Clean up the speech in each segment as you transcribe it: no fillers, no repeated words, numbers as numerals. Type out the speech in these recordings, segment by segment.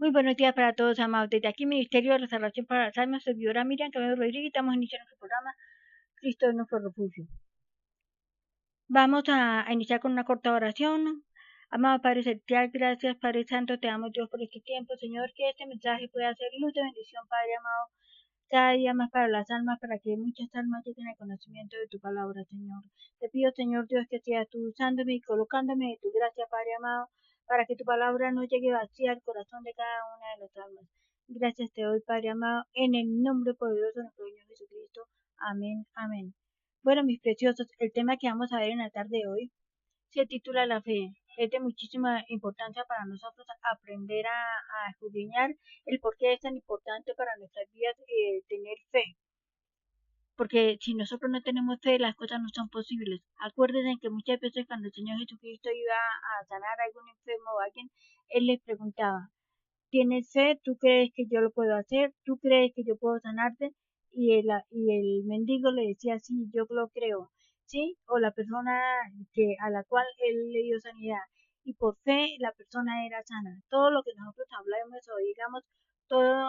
Muy buenos días para todos, amados. Desde aquí, Ministerio de Restauración para las Almas, servidora Miriam Toledo Rodríguez, estamos iniciando nuestro programa Cristo es nuestro refugio. Vamos a iniciar con una corta oración. Amado Padre Celestial, gracias Padre Santo, te amo Dios por este tiempo, Señor, que este mensaje pueda ser luz de bendición, Padre amado, cada día más para las almas, para que muchas almas lleguen al conocimiento de tu palabra, Señor. Te pido, Señor Dios, que seas tú usándome y colocándome de tu gracia, Padre amado, para que tu palabra no llegue vacía al corazón de cada una de las almas. Gracias te doy, Padre amado, en el nombre poderoso de nuestro Señor Jesucristo. Amén, amén. Bueno, mis preciosos, el tema que vamos a ver en la tarde de hoy se titula La fe. Es de muchísima importancia para nosotros aprender a escudriñar el por qué es tan importante para nuestras vidas tener fe. Porque si nosotros no tenemos fe, las cosas no son posibles. Acuérdense que muchas veces cuando el Señor Jesucristo iba a sanar a algún enfermo o a alguien, Él les preguntaba, ¿tienes fe? ¿Tú crees que yo lo puedo hacer? ¿Tú crees que yo puedo sanarte? Y el mendigo le decía, sí, yo lo creo, ¿sí? O la persona a la cual él le dio sanidad. Y por fe la persona era sana. Todo lo que nosotros hablamos o digamos, todo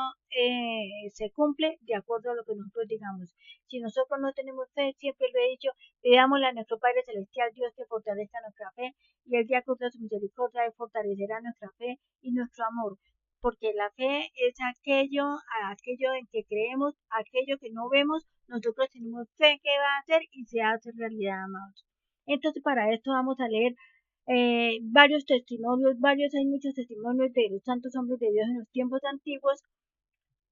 se cumple de acuerdo a lo que nosotros digamos. Si nosotros no tenemos fe, siempre lo he dicho, pidámosle a nuestro Padre Celestial, Dios, que fortalezca nuestra fe, y el día que de su misericordia, Él fortalecerá nuestra fe y nuestro amor, porque la fe es aquello en que creemos, aquello que no vemos, nosotros tenemos fe que va a hacer y se hace realidad, amados. Entonces, para esto vamos a leer varios testimonios, hay muchos testimonios de los santos hombres de Dios en los tiempos antiguos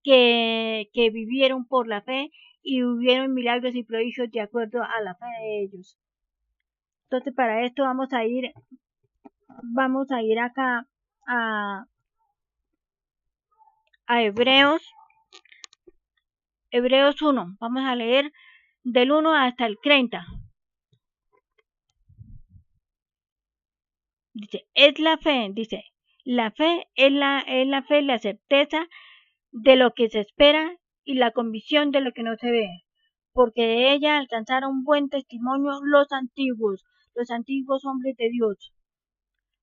que vivieron por la fe y vivieron milagros y prodigios de acuerdo a la fe de ellos. Entonces, para esto vamos a ir acá a Hebreos 1. Vamos a leer del 1 hasta el 30. Dice, la fe es la certeza de lo que se espera y la convicción de lo que no se ve, porque de ella alcanzaron buen testimonio los antiguos hombres de Dios.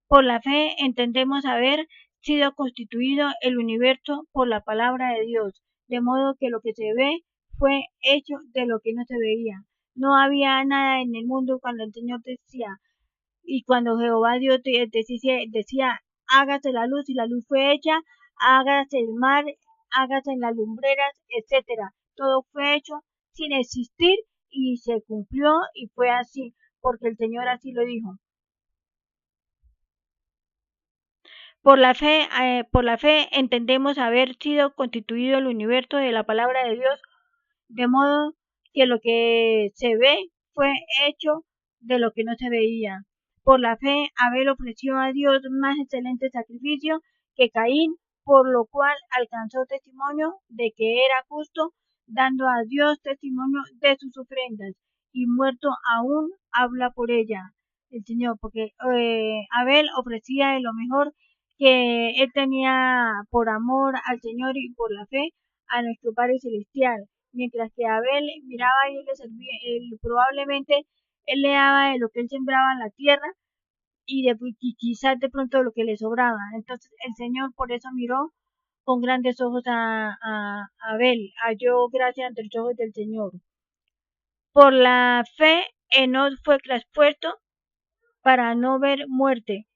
Por la fe entendemos haber sido constituido el universo por la palabra de Dios, de modo que lo que se ve fue hecho de lo que no se veía. No había nada en el mundo cuando el Señor decía, y cuando Jehová Dios decía, hágase la luz, y la luz fue hecha, hágase el mar, hágase en las lumbreras, etcétera. Todo fue hecho sin existir y se cumplió y fue así, porque el Señor así lo dijo. Por la fe entendemos haber sido constituido el universo de la palabra de Dios, de modo que lo que se ve fue hecho de lo que no se veía. Por la fe Abel ofreció a Dios más excelente sacrificio que Caín, por lo cual alcanzó testimonio de que era justo, dando a Dios testimonio de sus ofrendas, y muerto aún habla por ella el Señor, porque Abel ofrecía de lo mejor que él tenía por amor al Señor y por la fe a nuestro Padre Celestial, mientras que Abel miraba y él le servía, probablemente él le daba de lo que él sembraba en la tierra y quizás de pronto lo que le sobraba. Entonces el Señor por eso miró con grandes ojos a Abel, halló gracia ante los ojos del Señor. Por la fe Enoc fue traspuesto para no ver muerte,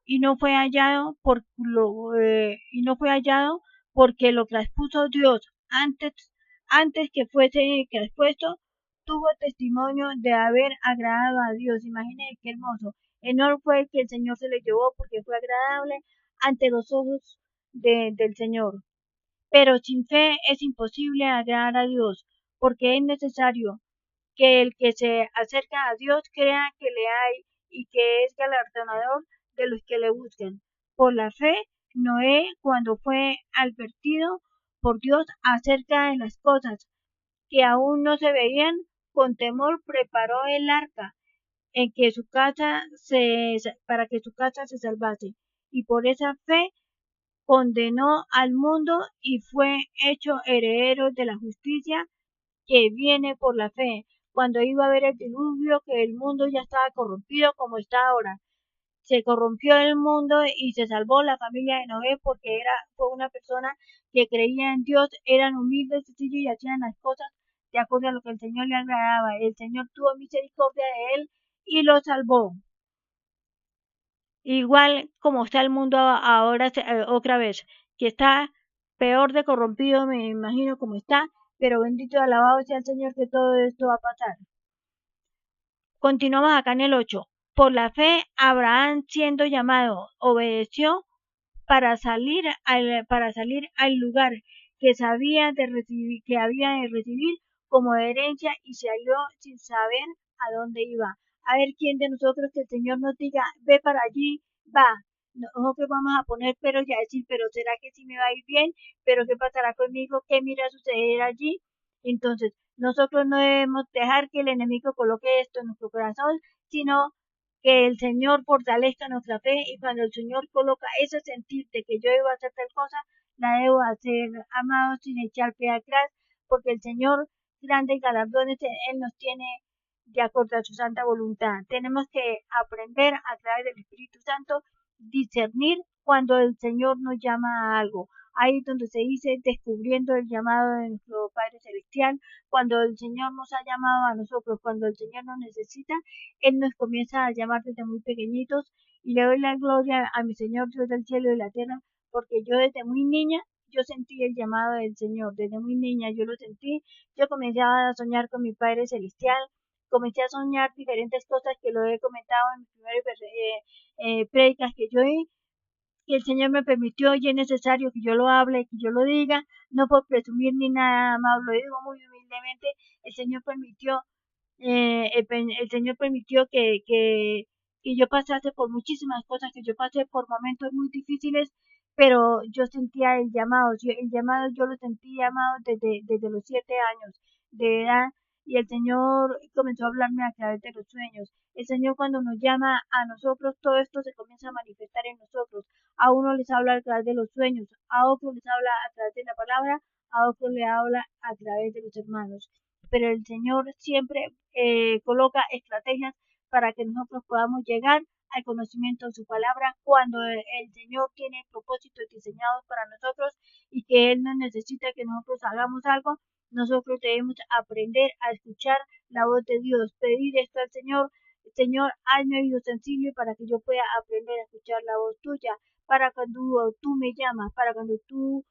y no fue hallado porque lo traspuso Dios. Antes que fuese traspuesto, tuvo testimonio de haber agradado a Dios. Imagínense qué hermoso. Enoc fue el que el Señor se le llevó porque fue agradable ante los ojos del Señor. Pero sin fe es imposible agradar a Dios, porque es necesario que el que se acerca a Dios crea que le hay y que es galardonador de los que le buscan. Por la fe, Noé, cuando fue advertido por Dios acerca de las cosas que aún no se veían, con temor preparó el arca para que su casa se salvase, y por esa fe condenó al mundo y fue hecho heredero de la justicia que viene por la fe. Cuando iba a haber el diluvio, que el mundo ya estaba corrompido como está ahora, se corrompió el mundo y se salvó la familia de Noé porque fue una persona que creía en Dios, eran humildes, sencillos y hacían las cosas de acuerdo a lo que el Señor le agradaba. El Señor tuvo misericordia de él y lo salvó. Igual como está el mundo ahora, otra vez, que está peor de corrompido, me imagino como está, pero bendito y alabado sea el Señor que todo esto va a pasar. Continuamos acá en el 8. Por la fe, Abraham, siendo llamado, obedeció para salir al lugar que que había de recibir como herencia y salió sin saber a dónde iba. A ver quién de nosotros que el Señor nos diga, ve para allí, va. Nosotros vamos a poner pero y a decir, pero ¿será que sí me va a ir bien? ¿Pero qué pasará conmigo? ¿Qué mira suceder allí? Entonces, nosotros no debemos dejar que el enemigo coloque esto en nuestro corazón, sino que el Señor fortalezca nuestra fe y cuando el Señor coloca ese sentir de que yo debo hacer tal cosa, la debo hacer, amado, sin echar pie atrás, porque el Señor, grandes galardones, Él nos tiene de acuerdo a su santa voluntad. Tenemos que aprender a través del Espíritu Santo discernir cuando el Señor nos llama a algo. Ahí es donde se dice descubriendo el llamado de nuestro Padre Celestial, cuando el Señor nos ha llamado a nosotros, cuando el Señor nos necesita, Él nos comienza a llamar desde muy pequeñitos y le doy la gloria a mi Señor Dios del cielo y la tierra, porque yo desde muy niña, yo sentí el llamado del Señor, desde muy niña yo lo sentí, yo comencé a soñar con mi Padre Celestial, comencé a soñar diferentes cosas que lo he comentado en mis primeras prédicas que yo di, y el Señor me permitió y es necesario que yo lo hable, que yo lo diga, no por presumir ni nada más, lo digo muy humildemente, el Señor permitió el Señor permitió que yo pasase por muchísimas cosas, que yo pasé por momentos muy difíciles, pero yo sentía el llamado yo lo sentí llamado desde los 7 años de edad y el Señor comenzó a hablarme a través de los sueños. El Señor cuando nos llama a nosotros, todo esto se comienza a manifestar en nosotros. A uno les habla a través de los sueños, a otro les habla a través de la palabra, a otro le habla a través de los hermanos. Pero el Señor siempre coloca estrategias para que nosotros podamos llegar al conocimiento de su palabra cuando el Señor tiene propósitos diseñados para nosotros y que Él no necesita que nosotros hagamos algo, nosotros debemos aprender a escuchar la voz de Dios, pedir esto al Señor, Señor, hazme oído sensible para que yo pueda aprender a escuchar la voz tuya, para cuando tú me llamas, para cuando tú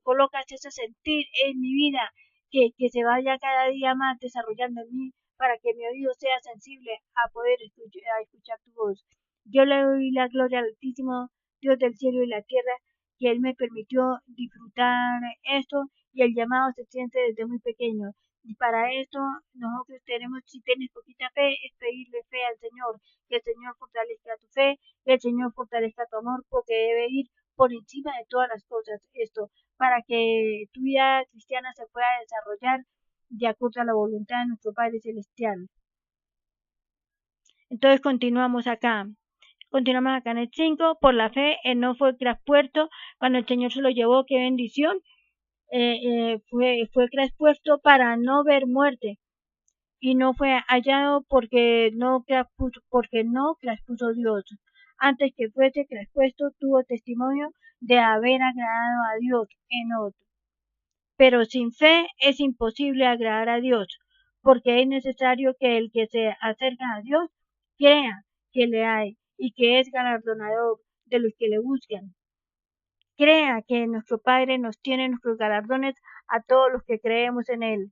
colocas ese sentir en mi vida, que se vaya cada día más desarrollando en mí para que mi oído sea sensible a poder escuchar tu voz. Yo le doy la gloria al Altísimo, Dios del cielo y la tierra, que Él me permitió disfrutar esto y el llamado se siente desde muy pequeño. Y para esto nosotros tenemos, si tienes poquita fe, es pedirle fe al Señor, que el Señor fortalezca tu fe, que el Señor fortalezca tu amor, porque debe ir por encima de todas las cosas esto, para que tu vida cristiana se pueda desarrollar de acuerdo a la voluntad de nuestro Padre Celestial. Entonces continuamos acá en el 5, por la fe, él no fue traspuesto cuando el Señor se lo llevó, qué bendición, fue traspuesto para no ver muerte y no fue hallado porque no traspuso Dios. Antes que fuese traspuesto tuvo testimonio de haber agradado a Dios en otro. Pero sin fe es imposible agradar a Dios, porque es necesario que el que se acerca a Dios crea que le hay y que es galardonador de los que le buscan. Crea que nuestro Padre nos tiene nuestros galardones a todos los que creemos en Él.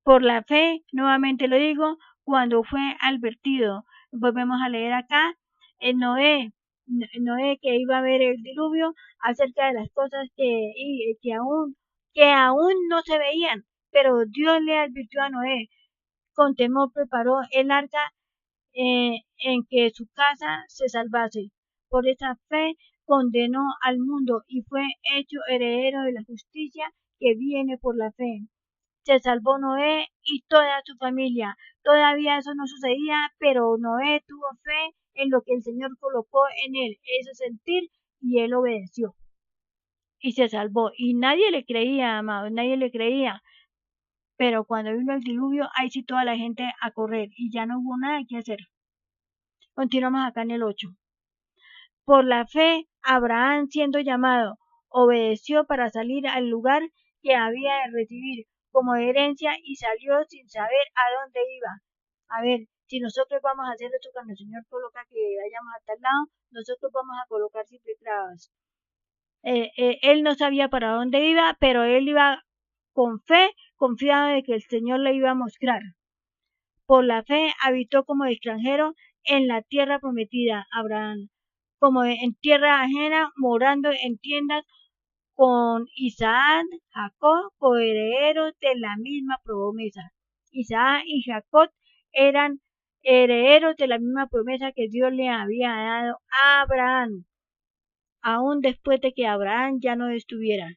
Por la fe, nuevamente lo digo, cuando fue advertido, volvemos a leer acá, en Noé que iba a ver el diluvio acerca de las cosas que aún no se veían, pero Dios le advirtió a Noé, con temor preparó el arca en que su casa se salvase. Por esa fe condenó al mundo y fue hecho heredero de la justicia que viene por la fe. Se salvó Noé y toda su familia. Todavía eso no sucedía, pero Noé tuvo fe en lo que el Señor colocó en él, ese sentir, y él obedeció. Y se salvó. Y nadie le creía, amado, nadie le creía. Pero cuando vino el diluvio, ahí sí toda la gente a correr y ya no hubo nada que hacer. Continuamos acá en el 8. Por la fe, Abraham, siendo llamado, obedeció para salir al lugar que había de recibir como herencia y salió sin saber a dónde iba. A ver, si nosotros vamos a hacer esto cuando el Señor coloca que vayamos a tal lado, nosotros vamos a colocar siempre trabas. Él no sabía para dónde iba, pero él iba con fe, confiado de que el Señor le iba a mostrar. Por la fe habitó como extranjero en la tierra prometida, Abraham, como en tierra ajena, morando en tiendas con Isaac, Jacob, coherederos de la misma promesa. Isaac y Jacob eran herederos de la misma promesa que Dios le había dado a Abraham, aún después de que Abraham ya no estuviera,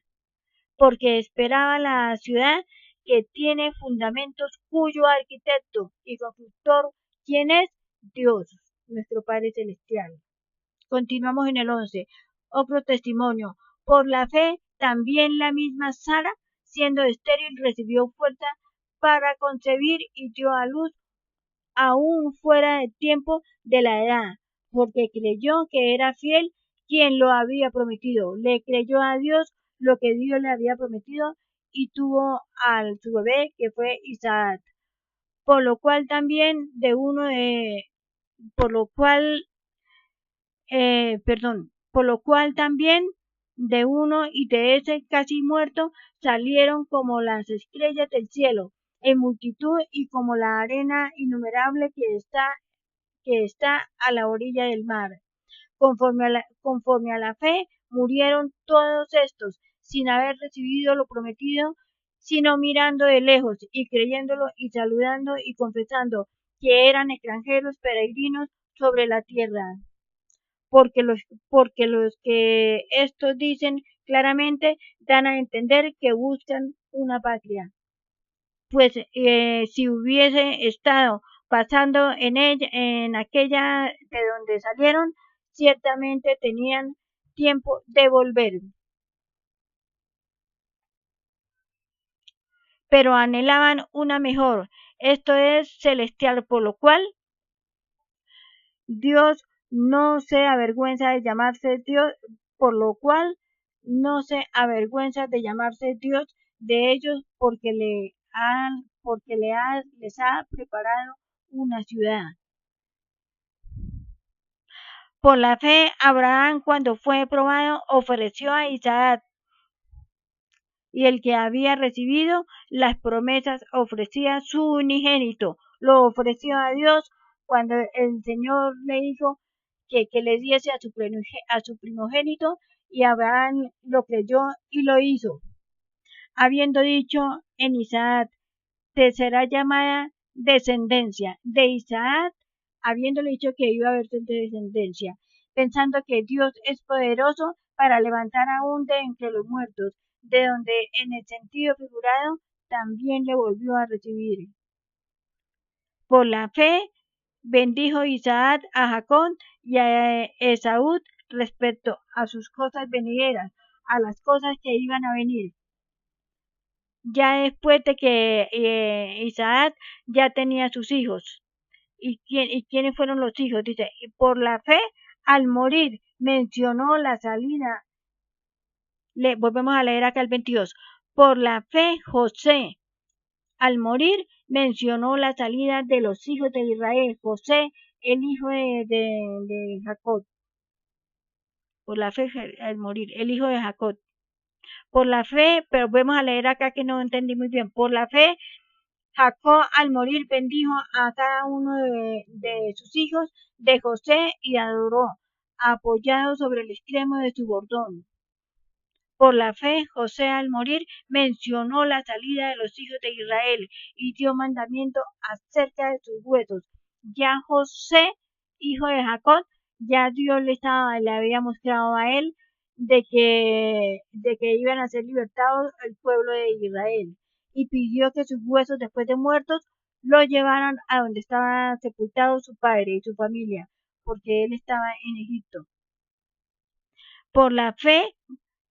porque esperaba la ciudad que tiene fundamentos, cuyo arquitecto y constructor, ¿quién es? Dios, nuestro Padre Celestial. Continuamos en el 11. Otro testimonio. Por la fe, también la misma Sara, siendo estéril, recibió fuerza para concebir y dio a luz aún fuera del tiempo de la edad, porque creyó que era fiel quien lo había prometido. Le creyó a Dios lo que Dios le había prometido y tuvo al su bebé, que fue Isaac. Por lo cual también de uno de, por lo cual por lo cual también de uno y de ese casi muerto salieron como las estrellas del cielo, en multitud y como la arena innumerable que está a la orilla del mar. Conforme a la fe, murieron todos estos, sin haber recibido lo prometido, sino mirando de lejos y creyéndolo y saludando y confesando que eran extranjeros peregrinos sobre la tierra. Porque los que estos dicen claramente dan a entender que buscan una patria. Pues si hubiese estado pasando en aquella de donde salieron, ciertamente tenían tiempo de volver. Pero anhelaban una mejor, esto es celestial, por lo cual Dios no se avergüenza de llamarse Dios, por lo cual no se avergüenza de llamarse Dios de ellos porque les ha preparado una ciudad. Por la fe, Abraham, cuando fue probado, ofreció a Isaac, y el que había recibido las promesas ofrecía su unigénito, lo ofreció a Dios cuando el Señor le dijo que le diese a su primogénito, y Abraham lo creyó y lo hizo, habiendo dicho en Isaac, te será llamada descendencia. De Isaac, habiéndole dicho que iba a haber descendencia, pensando que Dios es poderoso para levantar aún de entre los muertos, de donde en el sentido figurado también le volvió a recibir. Por la fe bendijo Isaac a Jacob y a Esaú respecto a sus cosas venideras, a las cosas que iban a venir. Ya después de que Isaac ya tenía sus hijos. ¿Y quiénes fueron los hijos? Dice, y por la fe, al morir, mencionó la salida. Volvemos a leer acá el 22. Por la fe, José, al morir, mencionó la salida de los hijos de Israel. José, el hijo de Jacob. Por la fe, al morir, el hijo de Jacob. Por la fe, pero vamos a leer acá que no entendí muy bien. Por la fe, Jacob al morir bendijo a cada uno de sus hijos de José y adoró, apoyado sobre el extremo de su bordón. Por la fe, José al morir mencionó la salida de los hijos de Israel y dio mandamiento acerca de sus huesos. Ya José, hijo de Jacob, ya Dios le había mostrado a él de que iban a ser libertados el pueblo de Israel, y pidió que sus huesos después de muertos lo llevaran a donde estaba sepultado su padre y su familia, porque él estaba en Egipto. Por la fe,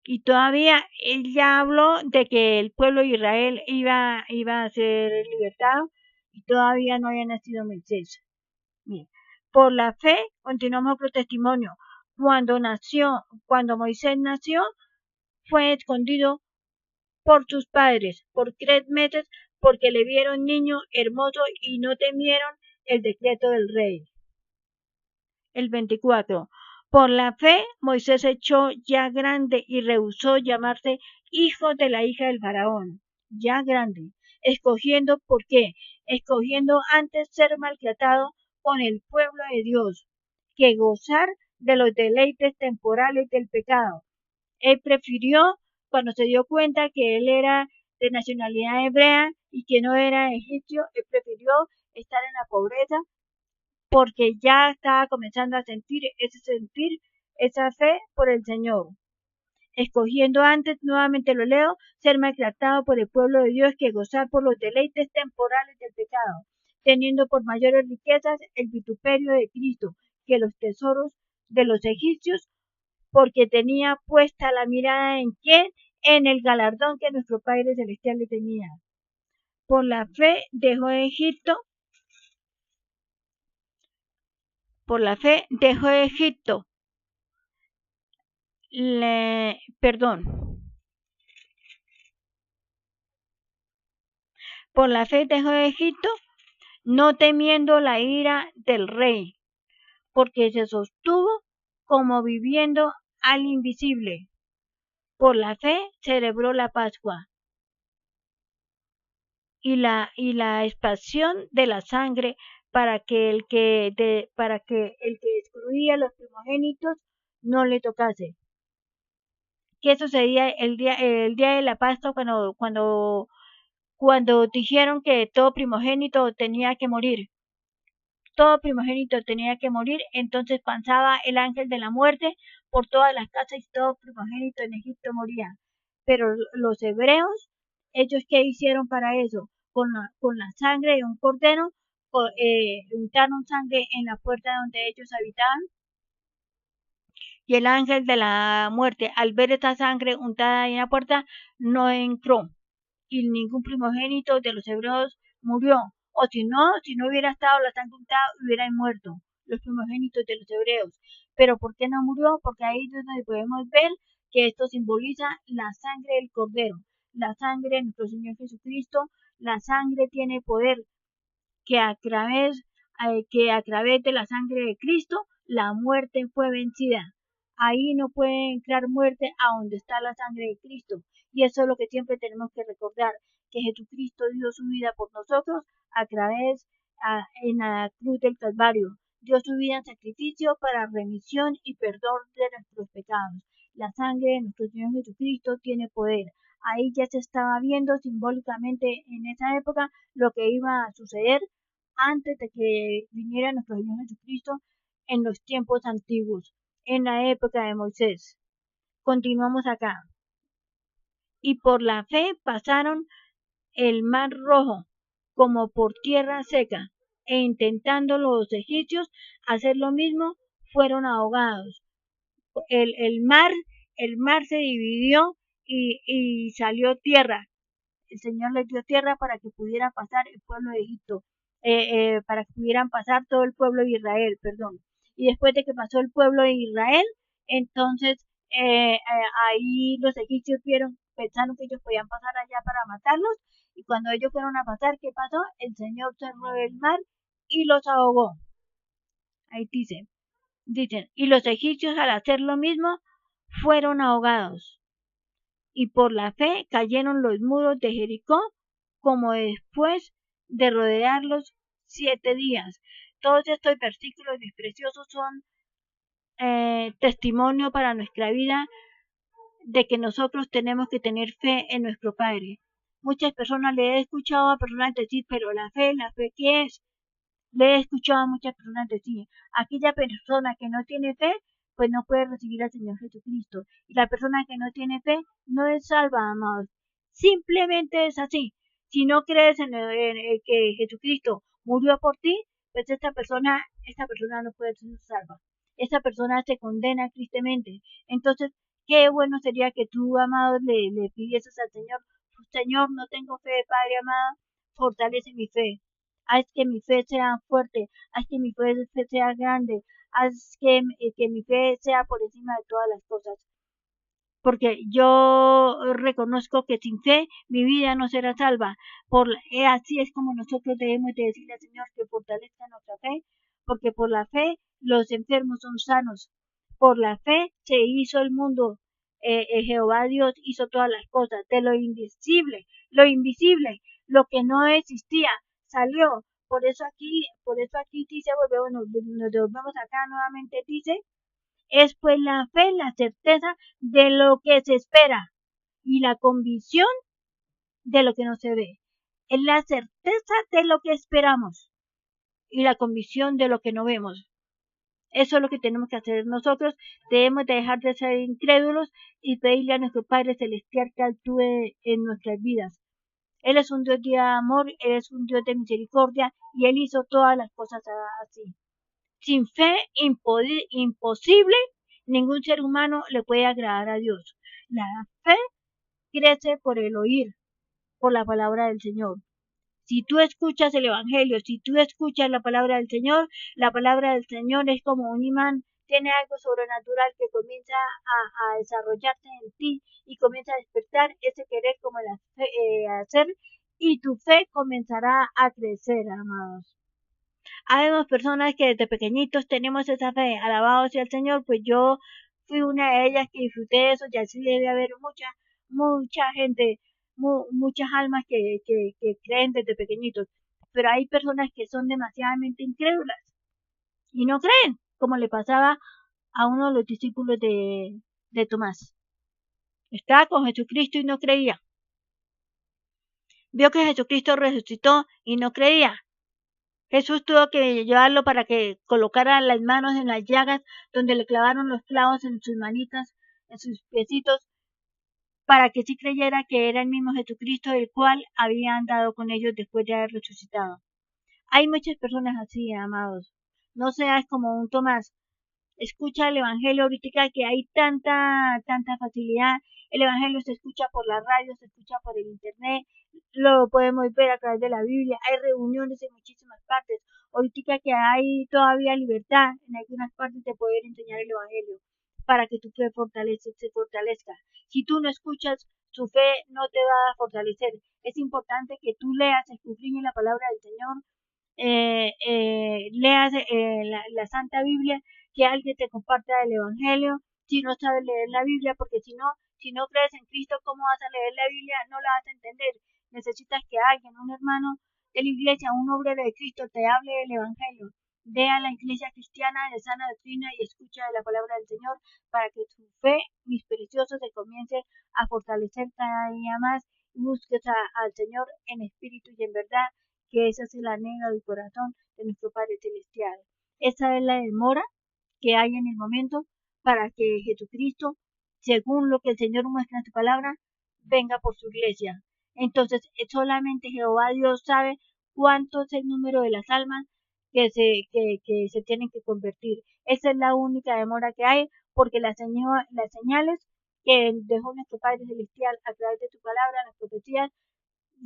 y todavía él ya habló de que el pueblo de Israel iba a ser libertado, y todavía no había nacido Moisés. Bien. Por la fe, continuamos otro testimonio. Cuando Moisés nació, fue escondido por sus padres por 3 meses porque le vieron niño hermoso y no temieron el decreto del rey. El 24. Por la fe, Moisés se echó ya grande y rehusó llamarse hijo de la hija del faraón, ya grande, ¿por qué? Escogiendo antes ser maltratado con el pueblo de Dios, que gozar de los deleites temporales del pecado. Él prefirió, cuando se dio cuenta que él era de nacionalidad hebrea y que no era egipcio, él prefirió estar en la pobreza porque ya estaba comenzando a sentir esa fe por el Señor. Escogiendo antes, nuevamente lo leo, ser maltratado por el pueblo de Dios que gozar por los deleites temporales del pecado, teniendo por mayores riquezas el vituperio de Cristo que los tesoros de los egipcios, porque tenía puesta la mirada en quién, en el galardón que nuestro Padre Celestial le tenía. Por la fe dejó Egipto, por la fe dejó Egipto, por la fe dejó Egipto, no temiendo la ira del rey, porque se sostuvo como viviendo al invisible. Por la fe celebró la Pascua y la expansión de la sangre para que el que destruía los primogénitos no le tocase. ¿Qué sucedía el día de la Pascua cuando dijeron que todo primogénito tenía que morir? Todo primogénito tenía que morir, entonces pasaba el ángel de la muerte por todas las casas y todo primogénito en Egipto moría. Pero los hebreos, ¿ellos qué hicieron para eso? Con la sangre de un cordero, untaron sangre en la puerta donde ellos habitaban, y el ángel de la muerte, al ver esta sangre untada en la puerta, no entró, y ningún primogénito de los hebreos murió. O si no hubiera estado la sangre untada, hubieran muerto los primogénitos de los hebreos. Pero ¿por qué no murió? Porque ahí es donde podemos ver que esto simboliza la sangre del Cordero, la sangre de nuestro Señor Jesucristo. La sangre tiene poder, que a través de la sangre de Cristo la muerte fue vencida. Ahí no puede entrar muerte a donde está la sangre de Cristo. Y eso es lo que siempre tenemos que recordar, que Jesucristo dio su vida por nosotros en la cruz del Calvario. Dio su vida en sacrificio para remisión y perdón de nuestros pecados. La sangre de nuestro Señor Jesucristo tiene poder. Ahí ya se estaba viendo simbólicamente en esa época lo que iba a suceder antes de que viniera nuestro Señor Jesucristo en los tiempos antiguos, en la época de Moisés. Continuamos acá. Y por la fe pasaron el mar rojo como por tierra seca, e intentando los egipcios hacer lo mismo, fueron ahogados. El mar se dividió y salió tierra. El Señor les dio tierra para que pudiera pasar el pueblo de Egipto, para que pudieran pasar todo el pueblo de Israel, perdón. Y después de que pasó el pueblo de Israel, entonces ahí los egipcios pensaron que ellos podían pasar allá para matarlos, y cuando ellos fueron a pasar, ¿qué pasó? El Señor cerró el mar y los ahogó. Ahí dicen, y los egipcios al hacer lo mismo fueron ahogados. Y por la fe cayeron los muros de Jericó, como después de rodearlos 7 días. Todos estos versículos preciosos son testimonio para nuestra vida de que nosotros tenemos que tener fe en nuestro Padre. Muchas personas le he escuchado a personas decir, pero la fe, ¿qué es? Le he escuchado a muchas personas decir, aquella persona que no tiene fe, pues no puede recibir al Señor Jesucristo. Y la persona que no tiene fe no es salva, amados. Simplemente es así. Si no crees en que Jesucristo murió por ti, pues esta persona no puede ser salva. Esa persona se condena tristemente. Entonces, qué bueno sería que tú, amado, le pidieses al Señor, Señor, no tengo fe, Padre amado, fortalece mi fe. haz que mi fe sea fuerte, haz que mi fe sea grande, haz que mi fe sea por encima de todas las cosas. Porque yo reconozco que sin fe mi vida no será salva. Así es como nosotros debemos de decirle al Señor que fortalezca nuestra fe, porque por la fe los enfermos son sanos. Por la fe se hizo el mundo. Jehová Dios hizo todas las cosas. De lo invisible, lo que no existía, salió. Por eso aquí dice, nos devolvemos acá nuevamente, dice, es pues la fe, la certeza de lo que se espera y la convicción de lo que no se ve. Es la certeza de lo que esperamos y la convicción de lo que no vemos. Eso es lo que tenemos que hacer nosotros. Debemos de dejar de ser incrédulos y pedirle a nuestro Padre Celestial que actúe en nuestras vidas. Él es un Dios de amor, Él es un Dios de misericordia y Él hizo todas las cosas así. Sin fe, imposible, ningún ser humano le puede agradar a Dios. La fe crece por el oír, por la palabra del Señor. Si tú escuchas el Evangelio, si tú escuchas la palabra del Señor es como un imán, tiene algo sobrenatural que comienza a desarrollarse en ti y comienza a despertar ese querer como el hacer y tu fe comenzará a crecer, amados. Habemos personas que desde pequeñitos tenemos esa fe, alabado sea el Señor, pues yo fui una de ellas que disfruté eso, y así debe haber mucha gente, muchas almas que creen desde pequeñitos, pero hay personas que son demasiadamente incrédulas y no creen, como le pasaba a uno de los discípulos de Tomás. Estaba con Jesucristo y no creía. Vio que Jesucristo resucitó y no creía. Jesús tuvo que llevarlo para que colocara las manos en las llagas donde le clavaron los clavos en sus manitas, en sus piecitos, para que sí creyera que era el mismo Jesucristo el cual había andado con ellos después de haber resucitado. Hay muchas personas así, amados. No seas como un Tomás. Escucha el Evangelio ahorita que hay tanta facilidad. El Evangelio se escucha por la radio, se escucha por el internet, lo podemos ver a través de la Biblia, hay reuniones en muchísimas partes. Ahorita que hay todavía libertad en algunas partes de poder enseñar el Evangelio para que tu fe se fortalezca. Si tú no escuchas, tu fe no te va a fortalecer. Es importante que tú leas, escudriñes la palabra del Señor, leas la Santa Biblia, que alguien te comparta el Evangelio, si no sabes leer la Biblia, porque si no crees en Cristo, ¿cómo vas a leer la Biblia? No la vas a entender. Necesitas que alguien, un hermano de la iglesia, un obrero de Cristo, te hable del Evangelio. Ve a la iglesia cristiana de sana doctrina y escucha la palabra del Señor para que tu fe, mis preciosos, se comience a fortalecer cada día más y busques al Señor en espíritu y en verdad, que ese es el anhelo del corazón de nuestro Padre Celestial. Esa es la demora que hay en el momento para que Jesucristo, según lo que el Señor muestra en su palabra, venga por su iglesia. Entonces, solamente Jehová Dios sabe cuánto es el número de las almas que se tienen que convertir. Esa es la única demora que hay, porque las señales que dejó nuestro Padre Celestial a través de su palabra, las profecías,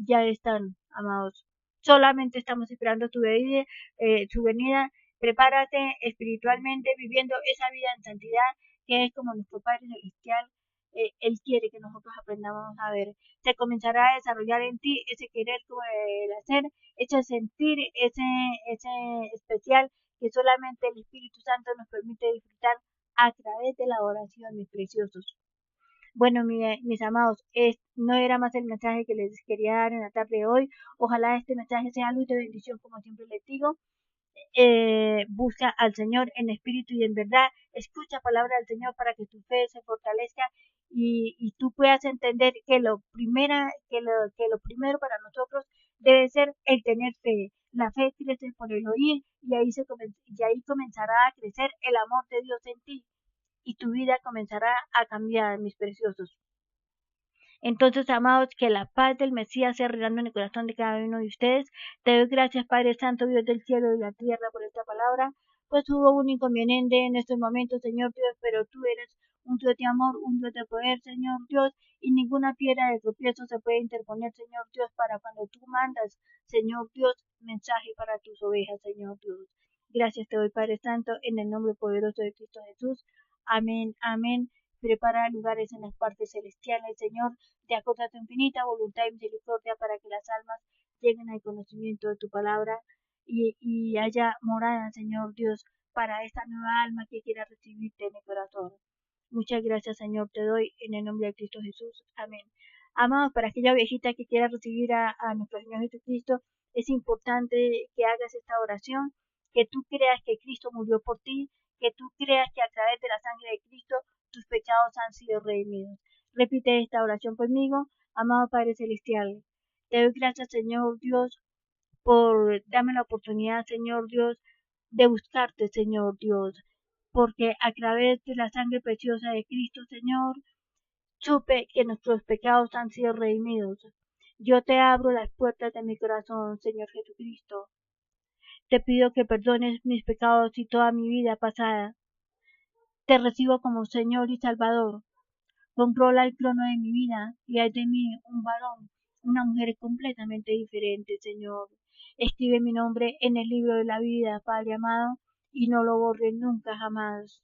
ya están, amados. Solamente estamos esperando su venida. Prepárate espiritualmente, viviendo esa vida en santidad, que es como nuestro Padre Celestial. Él quiere que nosotros aprendamos a ver. Se comenzará a desarrollar en ti ese querer, el hacer, ese sentir, ese especial que solamente el Espíritu Santo nos permite disfrutar a través de la oración, mis preciosos. Bueno, mis amados, no era más el mensaje que les quería dar en la tarde de hoy. Ojalá este mensaje sea luz de bendición, como siempre les digo. Busca al Señor en espíritu y en verdad. Escucha palabra del Señor para que tu fe se fortalezca y tú puedas entender que lo primero para nosotros debe ser el tener fe. La fe crece por el oír y ahí comenzará a crecer el amor de Dios en ti y tu vida comenzará a cambiar, mis preciosos. Entonces, amados, que la paz del Mesías sea reinando en el corazón de cada uno de ustedes. Te doy gracias, Padre Santo, Dios del cielo y de la tierra, por esta palabra. Pues hubo un inconveniente en estos momentos, Señor Dios, pero tú eres un Dios de amor, un Dios de poder, Señor Dios, y ninguna piedra de tropiezo se puede interponer, Señor Dios, para cuando tú mandas, Señor Dios, mensaje para tus ovejas, Señor Dios. Gracias te doy, Padre Santo, en el nombre poderoso de Cristo Jesús. Amén, amén. Prepara lugares en las partes celestiales, Señor, de acuerdo a tu infinita voluntad y misericordia para que las almas lleguen al conocimiento de tu palabra y haya morada, Señor Dios, para esta nueva alma que quiera recibirte en el corazón. Muchas gracias, Señor, te doy en el nombre de Cristo Jesús. Amén. Amados, para aquella viejita que quiera recibir a nuestro Señor Jesucristo, es importante que hagas esta oración, que tú creas que Cristo murió por ti, que tú creas que a través de la sangre de Cristo tus pecados han sido redimidos. Repite esta oración conmigo, amado Padre Celestial. Te doy gracias, Señor Dios, por darme la oportunidad, Señor Dios, de buscarte, Señor Dios, porque a través de la sangre preciosa de Cristo, Señor, supe que nuestros pecados han sido redimidos. Yo te abro las puertas de mi corazón, Señor Jesucristo. Te pido que perdones mis pecados y toda mi vida pasada. Te recibo como Señor y Salvador. Controla el trono de mi vida y haz de mí un varón, una mujer completamente diferente, Señor. Escribe mi nombre en el libro de la vida, Padre amado, y no lo borres nunca jamás.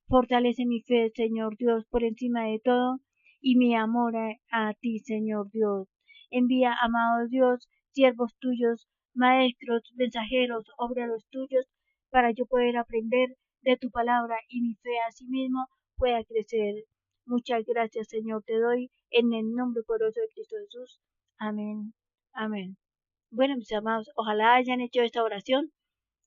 Fortalece mi fe, Señor Dios, por encima de todo, y mi amor a ti, Señor Dios. Envía, amado Dios, siervos tuyos, maestros, mensajeros, obreros tuyos, para yo poder aprender de tu palabra y mi fe a sí mismo pueda crecer. Muchas gracias, Señor, te doy en el nombre poderoso de Cristo Jesús. Amén. Amén. Bueno, mis amados, ojalá hayan hecho esta oración.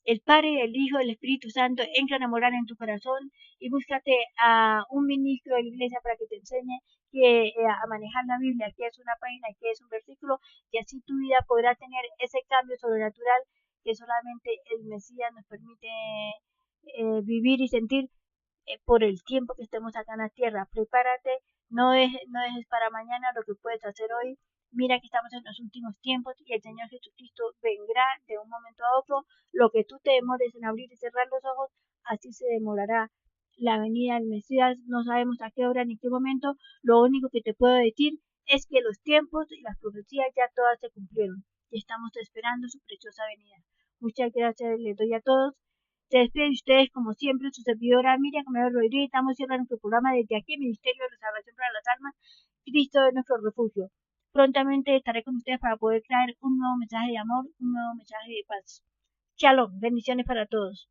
El Padre, el Hijo, el Espíritu Santo entran a morar en tu corazón y búscate a un ministro de la iglesia para que te enseñe a manejar la Biblia, qué es una página y qué es un versículo, y así tu vida podrá tener ese cambio sobrenatural que solamente el Mesías nos permite vivir y sentir por el tiempo que estemos acá en la tierra. Prepárate, no dejes para mañana lo que puedes hacer hoy. Mira que estamos en los últimos tiempos y el Señor Jesucristo vendrá de un momento a otro. Lo que tú te demores en abrir y cerrar los ojos, así se demorará la venida del Mesías. No sabemos a qué hora ni qué momento. Lo único que te puedo decir es que los tiempos y las profecías ya todas se cumplieron y estamos esperando su preciosa venida. Muchas gracias les doy a todos. Se despide de ustedes, como siempre, su servidora Miriam Camilo Rodríguez. Estamos cierrando nuestro programa desde aquí, Ministerio de Restauración para las Almas. Cristo es nuestro refugio. Prontamente estaré con ustedes para poder traer un nuevo mensaje de amor, un nuevo mensaje de paz. Shalom, bendiciones para todos.